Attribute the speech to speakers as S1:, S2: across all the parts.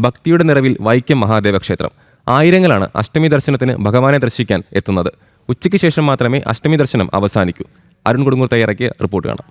S1: ഭക്തിയുടെ നിറവിൽ വൈക്കം മഹാദേവ ക്ഷേത്രം. ആയിരങ്ങളാണ് അഷ്ടമി ദർശനത്തിന് ഭഗവാനെ ദർശിക്കാൻ എത്തുന്നത്. ഉച്ചയ്ക്ക് ശേഷം മാത്രമേ അഷ്ടമി ദർശനം അവസാനിക്കൂ. അരുൺ കൊടുങ്ങൂർ തയ്യാറാക്കിയ റിപ്പോർട്ട് കാണാം.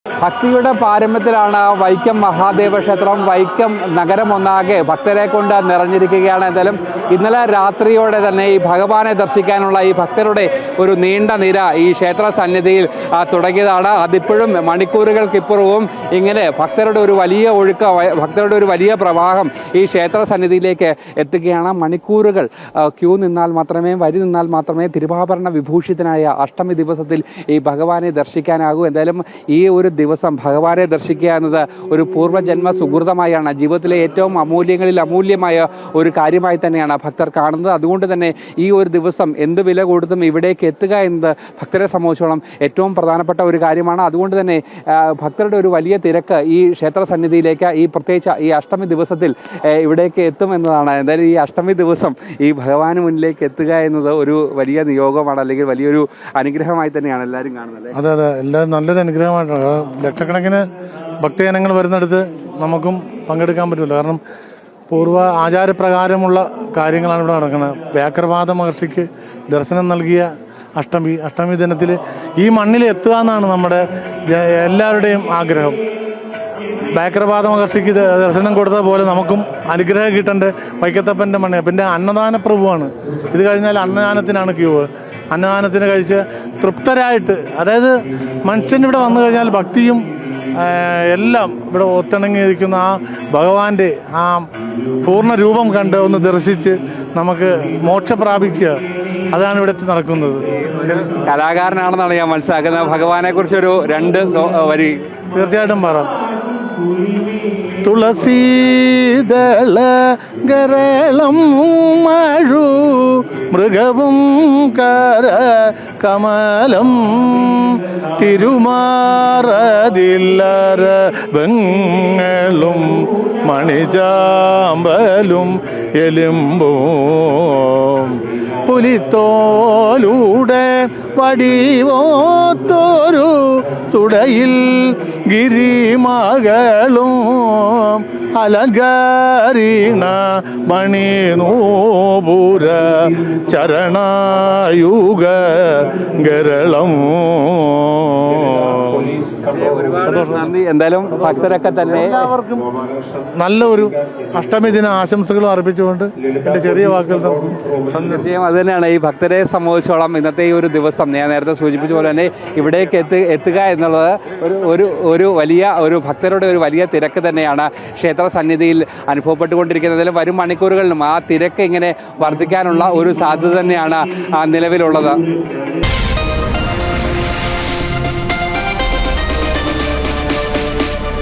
S2: ഭക്തിയുടെ പാരമ്യത്തിലാണ് വൈക്കം മഹാദേവ ക്ഷേത്രം. വൈക്കം നഗരം ഒന്നാകെ ഭക്തരെ കൊണ്ട് നിറഞ്ഞിരിക്കുകയാണ്. എന്തായാലും ഇന്നലെ രാത്രിയോടെ തന്നെ ഈ ഭഗവാനെ ദർശിക്കാനുള്ള ഈ ഭക്തരുടെ ഒരു നീണ്ട നിര ഈ ക്ഷേത്ര സന്നിധിയിൽ തുടങ്ങിയതാണ്. അതിപ്പോഴും മണിക്കൂറുകൾക്കിപ്പുറവും ഇങ്ങനെ ഭക്തരുടെ ഒരു വലിയ ഒഴുക്ക്, ഭക്തരുടെ ഒരു വലിയ പ്രവാഹം ഈ ക്ഷേത്ര സന്നിധിയിലേക്ക് എത്തുകയാണ്. മണിക്കൂറുകൾ ക്യൂ നിന്നാൽ മാത്രമേ, വരി നിന്നാൽ മാത്രമേ തിരുവാഭരണ വിഭൂഷിതനായ അഷ്ടമി ദിവസത്തിൽ ഈ ഭഗവാനെ ദർശിക്കാനാകൂ. എന്തായാലും ഈ ഒരു ദിവസം ഭഗവാനെ ദർശിക്കുക എന്നത് ഒരു പൂർവ്വജന്മ സുഹൃതമായാണ്, ജീവിതത്തിലെ ഏറ്റവും അമൂല്യമായ ഒരു കാര്യമായി തന്നെയാണ് ഭക്തർ കാണുന്നത്. അതുകൊണ്ട് തന്നെ ഈ ഒരു ദിവസം എന്ത് വില കൊടുത്തും ഇവിടേക്ക് എത്തുക എന്നത് ഭക്തരെ സംബന്ധിച്ചോളം ഏറ്റവും പ്രധാനപ്പെട്ട ഒരു കാര്യമാണ്. അതുകൊണ്ട് തന്നെ ഭക്തരുടെ ഒരു വലിയ തിരക്ക് ഈ ക്ഷേത്ര സന്നിധിയിലേക്ക് പ്രത്യേകിച്ച് ഈ അഷ്ടമി ദിവസത്തിൽ ഇവിടേക്ക് എത്തുമെന്നതാണ്. എന്തായാലും ഈ അഷ്ടമി ദിവസം ഈ ഭഗവാന് മുന്നിലേക്ക് എത്തുക എന്നത് ഒരു വലിയ നിയോഗമാണ്, അല്ലെങ്കിൽ വലിയൊരു അനുഗ്രഹമായി തന്നെയാണ് എല്ലാവരും കാണുന്നത്.
S3: അതെ അതെ, എല്ലാവരും നല്ലൊരു അനുഗ്രഹമായിട്ടാണ്. ലക്ഷക്കണക്കിന് ഭക്തജനങ്ങൾ വരുന്നിടത്ത് നമുക്കും പങ്കെടുക്കാൻ പറ്റില്ല. കാരണം പൂർവ്വ ആചാരപ്രകാരമുള്ള കാര്യങ്ങളാണ് ഇവിടെ നടക്കുന്നത്. വ്യാഘ്രപാദ മഹർഷിക്ക് ദർശനം നൽകിയ അഷ്ടമി ദിനത്തിൽ ഈ മണ്ണിൽ എത്തുക എന്നാണ് നമ്മുടെ എല്ലാവരുടെയും ആഗ്രഹം. വ്യാഘ്രപാദ മഹർഷിക്ക് ദർശനം കൊടുത്ത പോലെ നമുക്കും അനുഗ്രഹം കിട്ടേണ്ട വൈക്കത്തപ്പൻ്റെ മണ്ണ്. പിന്നെ അന്നദാന പ്രഭുവാണ്. ഇത് കഴിഞ്ഞാൽ അന്നദാനത്തിനാണ് ക്യൂ. അന്നദാനത്തിന് കഴിച്ച് തൃപ്തരായിട്ട്, അതായത് മനുഷ്യൻ ഇവിടെ വന്നു കഴിഞ്ഞാൽ ഭക്തിയും എല്ലാം ഇവിടെ ഒത്തിണങ്ങിയിരിക്കുന്ന ആ ഭഗവാന്റെ ആ പൂർണ്ണ രൂപം കണ്ട് ഒന്ന് ദർശിച്ച് നമുക്ക് മോക്ഷം പ്രാപിക്കുക, അതാണ് ഇവിടെ നടക്കുന്നത്.
S2: കലാകാരനാണെന്നാണ് ഞാൻ മനസ്സിലാക്കുന്നത്. ഭഗവാനെ കുറിച്ചൊരു രണ്ട് വരി
S3: തീർച്ചയായിട്ടും പറ. തുളസീദള ഗരളം മഴു മൃഗവും കര കമലം തിരുമാറതില്ലരങ്ങളും മണിചാമ്പലും എലുമ്പും പുലിത്തോലൂടെ വടിവോത്തൊരു തുടയിൽ ഗിരിമകളും അലങ്കാരീണ മണിനൂപുര ചരണായുഗ ഗരളം.
S2: നന്ദി. എന്തായാലും ഭക്തരൊക്കെ തന്നെ
S3: എല്ലാവർക്കും നല്ലൊരു അഷ്ടമി ദിന ആശംസകളും അർപ്പിച്ചുകൊണ്ട് എൻ്റെ ചെറിയ വാക്കുകൾ
S2: തീർച്ചയായും അത് തന്നെയാണ് ഈ ഭക്തരെ സംബന്ധിച്ചോളം ഇന്നത്തെ ഈ ഒരു ദിവസം ഞാൻ നേരത്തെ സൂചിപ്പിച്ച പോലെ തന്നെ ഇവിടേക്ക് എത്തുക എന്നുള്ളത് ഒരു വലിയ ഭക്തരുടെ ഒരു വലിയ തിരക്ക് തന്നെയാണ് ക്ഷേത്ര സന്നിധിയിൽ അനുഭവപ്പെട്ടുകൊണ്ടിരിക്കുന്നതിലും വരും മണിക്കൂറുകളിലും ആ തിരക്ക് ഇങ്ങനെ വർദ്ധിക്കാനുള്ള ഒരു സാധ്യത തന്നെയാണ് നിലവിലുള്ളത്.